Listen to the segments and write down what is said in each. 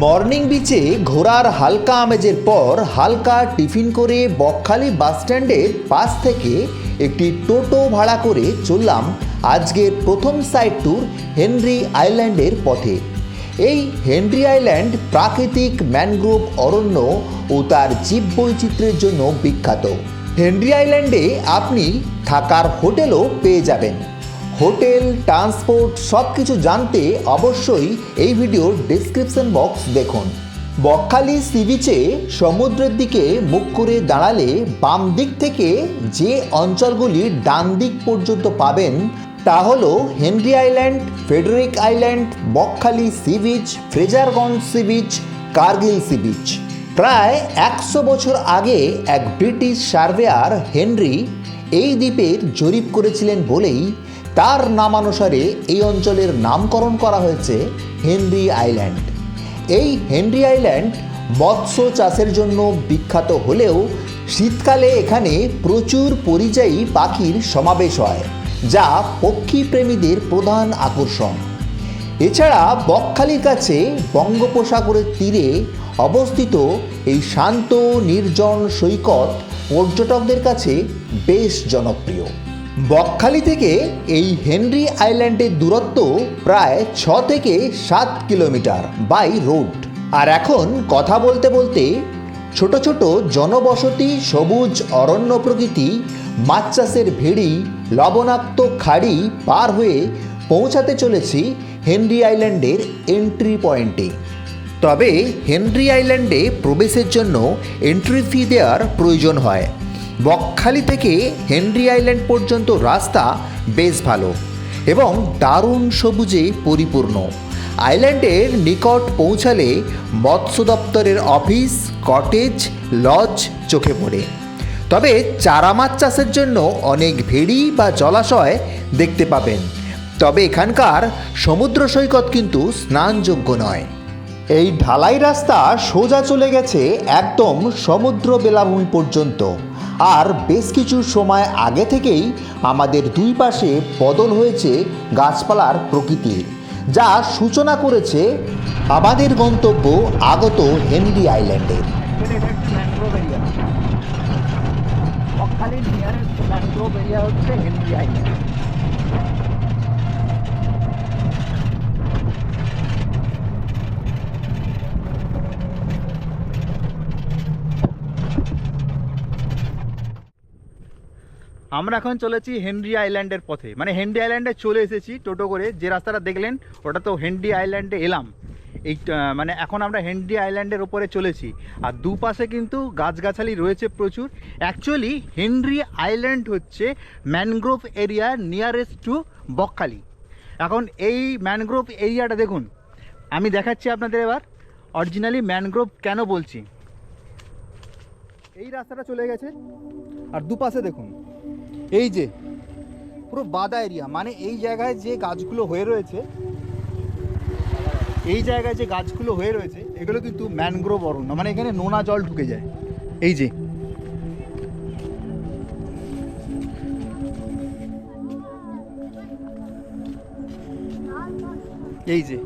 Morning বিচে ঘোরার হালকা আমেজের পর হালকা টিফিন করে বকখালি বাসস্ট্যান্ডের পাশ থেকে একটি টোটো ভাড়া করে চললাম আজকের প্রথম সাইট ট্যুর হেনরি আইল্যান্ডের পথে। এই হেনরি আইল্যান্ড প্রাকৃতিক ম্যানগ্রোভ অরণ্য ও তার জীববৈচিত্র্যের জন্য বিখ্যাত। হেনরি আইল্যান্ডে আপনি থাকার হোটেলও পেয়ে যাবেন। হোটেল, ট্রান্সপোর্ট সব কিছু জানতে অবশ্যই এই ভিডিওর ডেসক্রিপশন বক্স দেখুন। বকখালি সি বিচে সমুদ্রের দিকে মুখ করে দাঁড়ালে বাম দিক থেকে যে অঞ্চলগুলি ডান দিক পর্যন্ত পাবেন তা হলো Henry island, Frederick island, Bakkhali sea beach, Fraserganj sea beach, Kargil sea beach. প্রায় 100 বছর আগে এক ব্রিটিশ সার্ভেয়ার হেনরি এই দ্বীপের জরিপ করেছিলেন বলেই তার নামানুসারে এই অঞ্চলের নামকরণ করা হয়েছে হেনরি আইল্যান্ড। এই হেনরি আইল্যান্ড মৎস্য চাষের জন্য বিখ্যাত হলেও শীতকালে এখানে প্রচুর পরিযায়ী পাখির সমাবেশ হয়, যা পক্ষীপ্রেমীদের প্রধান আকর্ষণ। এছাড়া বকখালির কাছে বঙ্গোপসাগরের তীরে অবস্থিত এই শান্ত নির্জন সৈকত পর্যটকদের কাছে বেশ জনপ্রিয়। বকখালি থেকে এই হেনরি আইল্যান্ডের দূরত্ব প্রায় 6 থেকে 7 কিলোমিটার বাই রোড। আর এখন কথা বলতে বলতে ছোট ছোট জনবসতি, সবুজ অরণ্য প্রকৃতি, মাছ চাষের ভেড়ি, লবণাক্ত খাড়ি পার হয়ে পৌঁছাতে চলেছি হেনরি আইল্যান্ডের এন্ট্রি পয়েন্টে। তবে হেনরি আইল্যান্ডে প্রবেশের জন্য এন্ট্রি ফি দেওয়ার প্রয়োজন হয়। বকখালি থেকে হেনরি আইল্যান্ড পর্যন্ত রাস্তা বেশ ভালো এবং দারুণ সবুজে পরিপূর্ণ। আইল্যান্ডের নিকট পৌঁছালে মৎস্য দপ্তরের অফিস, কটেজ, লজ চোখে পড়ে। তবে চারা মাছ চাষের জন্য অনেক ভেড়ি বা জলাশয় দেখতে পাবেন। তবে এখানকার সমুদ্র সৈকত কিন্তু স্নানযোগ্য নয়। এই ঢালাই রাস্তা সোজা চলে গেছে একদম সমুদ্র বেলাভূমি পর্যন্ত। আর বেশ কিছু সময় আগে থেকেই আমাদের দুই পাশে বদল হয়েছে গাছপালার প্রকৃতির, যা সূচনা করেছে আমাদের গন্তব্য আগত হেনরি আইল্যান্ডের। আমরা এখন চলেছি হেনরি আইল্যান্ডের পথে, মানে হেনরি আইল্যান্ডে চলে এসেছি টোটো করে। যে রাস্তাটা দেখলেন ওটা তো হেনরি আইল্যান্ডে এলাম। এই মানে এখন আমরা হেনরি আইল্যান্ডের ওপরে চলেছি। আর দুপাশে কিন্তু গাছগাছালি রয়েছে প্রচুর। অ্যাকচুয়ালি হেনরি আইল্যান্ড হচ্ছে mangrove area nearest to Bakkhali. এখন এই ম্যানগ্রোভ এরিয়াটা দেখুন, আমি দেখাচ্ছি আপনাদের এবার অরিজিনালি ম্যানগ্রোভ কেন বলছি। এই রাস্তাটা চলে গেছে আর দুপাশে দেখুন এই যে পুরো বাদা এরিয়া, মানে এই জায়গায় যে গাছগুলো হয়ে রয়েছে, এই জায়গায় যে গাছগুলো হয়ে রয়েছে এগুলো কিন্তু ম্যানগ্রোভ অরণ্য, মানে এখানে নোনা জল ঢুকে যায়। এই যে এই যে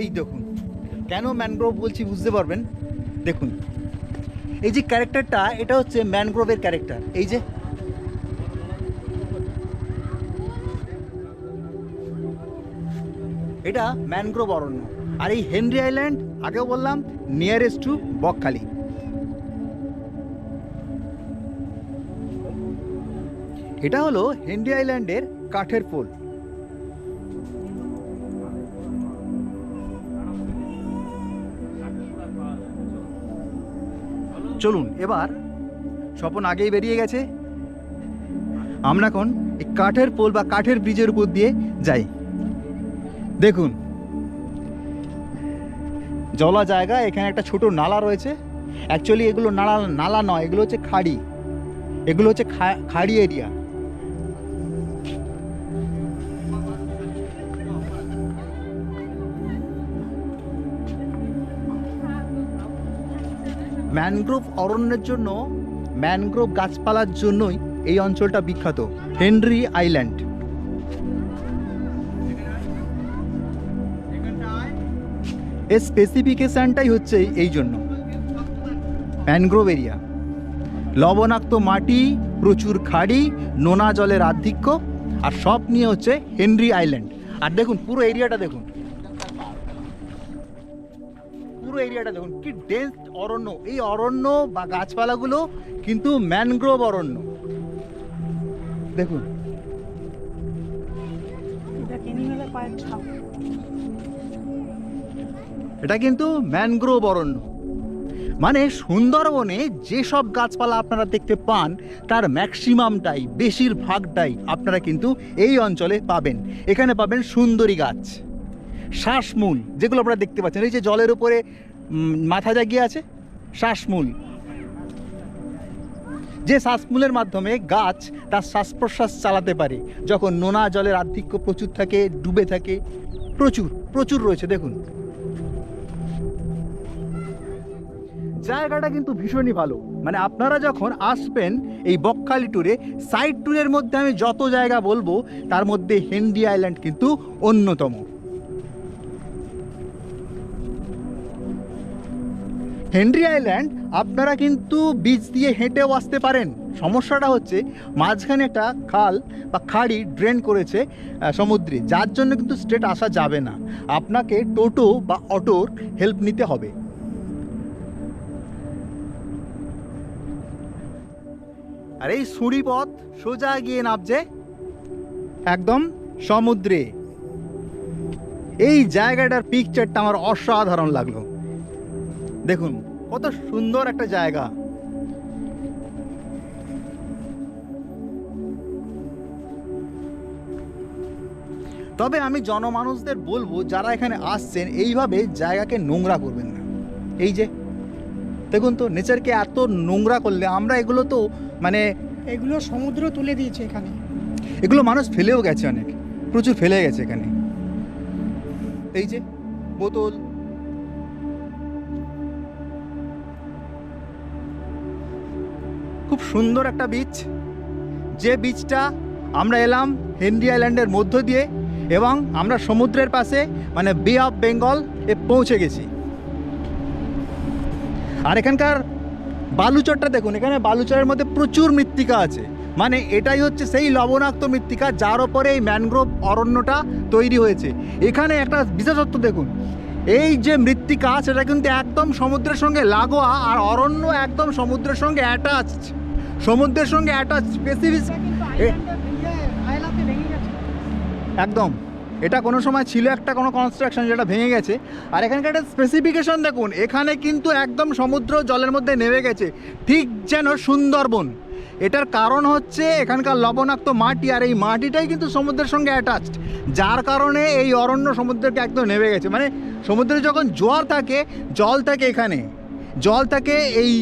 এই দেখুন, কেন ম্যানগ্রোভ বলছি বুঝতে পারবেন। দেখুন এই যে ক্যারেক্টারটা, এটা হচ্ছে ম্যানগ্রোভের ক্যারেক্টার। এই যে এটা ম্যানগ্রোভ অরণ্য। আর এই হেনরি আইল্যান্ড আগেও বললাম নিয়ারেস্ট টু বকখালি। এটা হলো হেনরি আইল্যান্ডের কাঠের পোল। চলুন এবার, স্বপন আগেই বেরিয়ে গেছে, আমরা এখন এই কাঠের পোল বা কাঠের ব্রিজের উপর দিয়ে যাই। দেখুন জলা জায়গা, এখানে একটা ছোট নালা রয়েছে। অ্যাকচুয়ালি এগুলো নালা নয়, এগুলো হচ্ছে খাড়ি। এগুলো হচ্ছে খাড়ি এরিয়া। ম্যানগ্রোভ অরণ্যের জন্য, ম্যানগ্রোভ গাছপালার জন্যই এই অঞ্চলটা বিখ্যাত, হেনরি আইল্যান্ড। এর স্পেসিফিকেশানটাই হচ্ছে এই জন্য ম্যানগ্রোভ এরিয়া, লবণাক্ত মাটি, প্রচুর খাড়ি, নোনা জলের আধিক্য, আর সব নিয়ে হচ্ছে হেনরি আইল্যান্ড। আর দেখুন পুরো এরিয়াটা দেখুন, পুরো এরিয়াটা দেখুন কি ডেন্স অরণ্য। এই অরণ্য বা গাছপালাগুলো কিন্তু ম্যানগ্রোভ অরণ্য। দেখুন এটা কিন্তু ম্যানগ্রোভ অরণ্য। মানে সুন্দরবনে যেসব গাছপালা আপনারা দেখতে পান তার ম্যাক্সিমামটাই, বেশিরভাগটাই আপনারা কিন্তু এই অঞ্চলে পাবেন। এখানে পাবেন সুন্দরী গাছ, শ্বাসমূল, যেগুলো আপনারা দেখতে পাচ্ছেন এই যে জলের উপরে মাথা জাগিয়ে আছে, শ্বাসমূল। যে শ্বাসমূলের মাধ্যমে গাছ তার শ্বাস প্রশ্বাস চালাতে পারে যখন নোনা জলের আধিক্য প্রচুর থাকে, ডুবে থাকে, প্রচুর প্রচুর রয়েছে। দেখুন জায়গাটা কিন্তু ভীষণই ভালো। মানে আপনারা যখন আসবেন এই বকখালি ট্যুরে, সাইড ট্যুরের মধ্যে আমি যত জায়গা বলবো তার মধ্যে হেনরি আইল্যান্ড কিন্তু অন্যতম। হেনরি আইল্যান্ড আপনারা কিন্তু বিচ দিয়ে হেঁটেও আসতে পারেন। সমস্যাটা হচ্ছে মাঝখানে একটা খাল বা খাড়ি ড্রেন করেছে সমুদ্রে, যার জন্য কিন্তু স্ট্রেট আসা যাবে না, আপনাকে টোটো বা অটোর হেল্প নিতে হবে। আর এই সুড়ি পথ সোজা গিয়ে নামছে একদম সমুদ্রে। এই জায়গাটার পিকচারটা আমার অসাধারণ লাগলো। দেখুন কত সুন্দর একটা জায়গা। তবে আমি জনমানুষদের বলবো যারা এখানে আসছেন এইভাবে জায়গাকে নোংরা করবেন না। এই যে দেখুন তো নেচারকে এত নোংরা করলে আমরা এগুলো তো মানে এগুলো সমুদ্র তুলে দিয়েছে এখানে, এগুলো মানুষ ফেলেও গেছে, অনেক প্রচুর ফেলে গেছে এখানে। এই যে বোতল, খুব সুন্দর একটা বিচ, যে বিচটা আমরা এলাম হেনরি আইল্যান্ডের মধ্য দিয়ে এবং আমরা সমুদ্রের পাশে মানে বে অফ বেঙ্গল এ পৌঁছে গেছি। আর এখানকার বালুচরটা দেখুন, এখানে বালুচরের মধ্যে প্রচুর মৃত্তিকা আছে। মানে এটাই হচ্ছে সেই লবণাক্ত মৃত্তিকা যার ওপরে এই ম্যানগ্রোভ অরণ্যটা তৈরি হয়েছে। এখানে একটা বিশেষত্ব দেখুন, এই যে মৃত্তিকা সেটা কিন্তু একদম সমুদ্রের সঙ্গে লাগোয়া, আর অরণ্য একদম সমুদ্রের সঙ্গে অ্যাটাচড, সমুদ্রের সঙ্গে অ্যাটাচ। স্পেসিফিক একদম, এটা কোনো সময় ছিল একটা কোনো কনস্ট্রাকশন যেটা ভেঙে গেছে। আর এখানকার একটা স্পেসিফিকেশন দেখুন, এখানে কিন্তু একদম সমুদ্র জলের মধ্যে নেমে গেছে, ঠিক যেন সুন্দরবন। এটার কারণ হচ্ছে এখানকার লবণাক্ত মাটি, আর এই মাটিটাই কিন্তু সমুদ্রের সঙ্গে অ্যাটাচড, যার কারণে এই অরণ্য সমুদ্রকে একদম নেমে গেছে। মানে সমুদ্রে যখন জোয়ার থাকে, জল থাকে, এখানে জল থাকে এই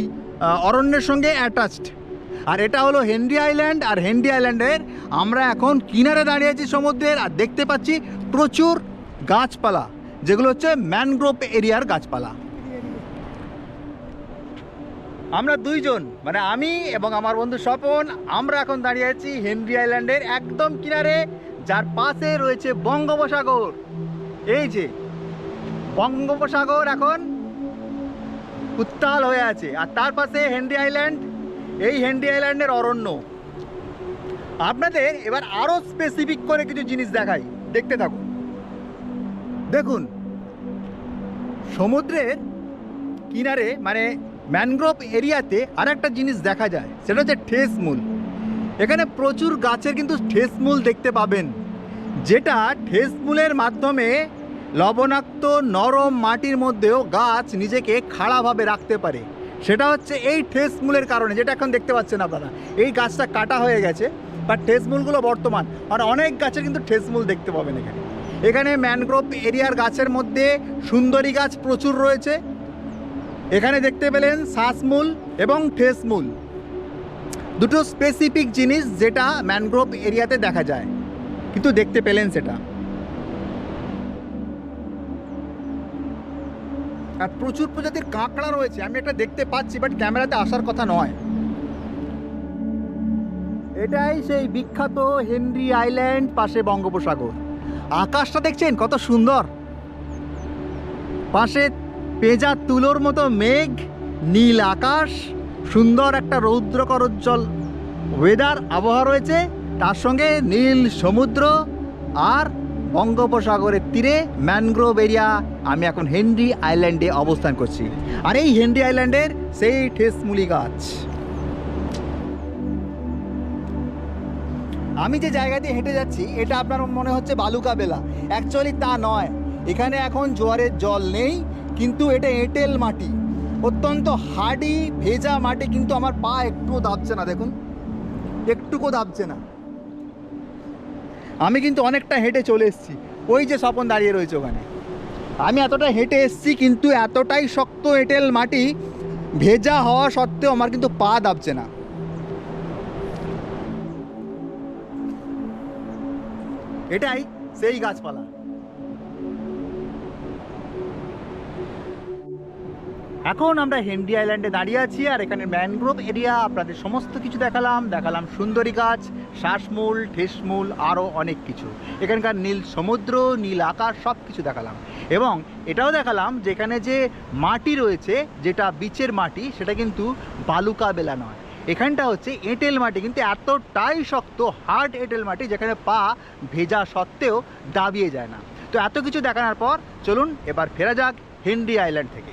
অরণ্যের সঙ্গে অ্যাটাচড। আর এটা হলো হেনরি আইল্যান্ড। আর হেনরি আইল্যান্ডের আমরা এখন কিনারে দাঁড়িয়ে আছি সমুদ্রের, আর দেখতে পাচ্ছি প্রচুর গাছপালা, যেগুলো হচ্ছে ম্যানগ্রোভ এরিয়ার গাছপালা। আমরা দুইজন মানে আমি এবং আমার বন্ধু স্বপন, আমরা এখন দাঁড়িয়ে আছি হেনরি আইল্যান্ডের একদম কিনারে, যার পাশে রয়েছে বঙ্গোপসাগর। এই যে বঙ্গোপসাগর এখন উত্তাল হয়ে আছে, আর তার পাশে হেনরি আইল্যান্ড, এই হেনরি আইল্যান্ডের অরণ্য। আপনাদের এবার আরও স্পেসিফিক করে কিছু জিনিস দেখাই, দেখতে থাকুন। দেখুন সমুদ্রের কিনারে মানে ম্যানগ্রোভ এরিয়াতে আর একটা জিনিস দেখা যায়, সেটা হচ্ছে ঠেসমূল। এখানে প্রচুর গাছের কিন্তু ঠেসমূল দেখতে পাবেন, যেটা ঠেসমূলের মাধ্যমে লবণাক্ত নরম মাটির মধ্যেও গাছ নিজেকে খাড়াভাবে রাখতে পারে। সেটা হচ্ছে এই ঠেসমূলের কারণে, যেটা এখন দেখতে পাচ্ছেন আপনারা। এই গাছটা কাটা হয়ে গেছে, বাট ঠেসমূলগুলো বর্তমান, আর অনেক গাছের কিন্তু ঠেসমূল দেখতে পাবেন এখানে। এখানে ম্যানগ্রোভ এরিয়ার গাছের মধ্যে সুন্দরী গাছ প্রচুর রয়েছে। এখানে দেখতে পেলেন শ্বাসমূল এবং ঠেসমূল, দুটো স্পেসিফিক জিনিস যেটা ম্যানগ্রোভ এরিয়াতে দেখা যায়, কিন্তু দেখতে পেলেন সেটা। আর প্রচুর প্রজাতির কাঁকড়া রয়েছে, আমি একটা দেখতে পাচ্ছি বাট ক্যামেরাতে আসার কথা নয়। এটাই সেই বিখ্যাত হেনরি আইল্যান্ড, পাশে বঙ্গোপসাগর। আকাশটা দেখছেন কত সুন্দর, পাশে পেঁজা তুলোর মতো মেঘ, নীল আকাশ, সুন্দর একটা রৌদ্রকরোজ্জ্বল ওয়েদার আবহাওয়া রয়েছে, তার সঙ্গে নীল সমুদ্র আর বঙ্গোপসাগরের তীরে ম্যানগ্রোভ এরিয়া। আমি এখন হেনরি আইল্যান্ডে অবস্থান করছি, আর এই হেনরি আইল্যান্ডের সেই ঠেসমূলি গাছ। আমি যে জায়গা দিয়ে হেঁটে যাচ্ছি এটা আপনার মনে হচ্ছে বালুকা বেলা, অ্যাকচুয়ালি তা নয়। এখানে এখন জোয়ারের জল নেই, কিন্তু এটা এঁটেল মাটি, অত্যন্ত হার্ডি ভেজা মাটি, কিন্তু আমার পা একটুও দাবছে না, দেখুন একটুকু দাবছে না। আমি কিন্তু অনেকটা হেঁটে চলে এসেছি, ওই যে স্বপন দাঁড়িয়ে রয়েছে ওখানে। আমি এতটা হেঁটে এসেছি, কিন্তু এতটাই শক্ত এঁটেল মাটি, ভেজা হওয়া সত্ত্বেও আমার কিন্তু পা দাবছে না। এটাই সেই গাছপালা। এখন আমরা হেনরি আইল্যান্ডে দাঁড়িয়ে আছি, আর এখানে ম্যানগ্রোভ এরিয়া আপনাদের সমস্ত কিছু দেখালাম সুন্দরী গাছ, শ্বাসমূল, ঠেসমূল, আরও অনেক কিছু। এখানকার নীল সমুদ্র, নীল আকাশ, সব কিছু দেখালাম। এবং এটাও দেখালাম যে এখানে যে মাটি রয়েছে, যেটা বিচের মাটি, সেটা কিন্তু বালুকা বেলা নয়, এখানটা হচ্ছে এঁটেল মাটি, কিন্তু এতটাই শক্ত হার্ড এঁটেল মাটি যেখানে পা ভেজা সত্ত্বেও দাবিয়ে যায় না। তো এত কিছু দেখানোর পর চলুন এবার ফেরা যাক হেনরি আইল্যান্ড থেকে।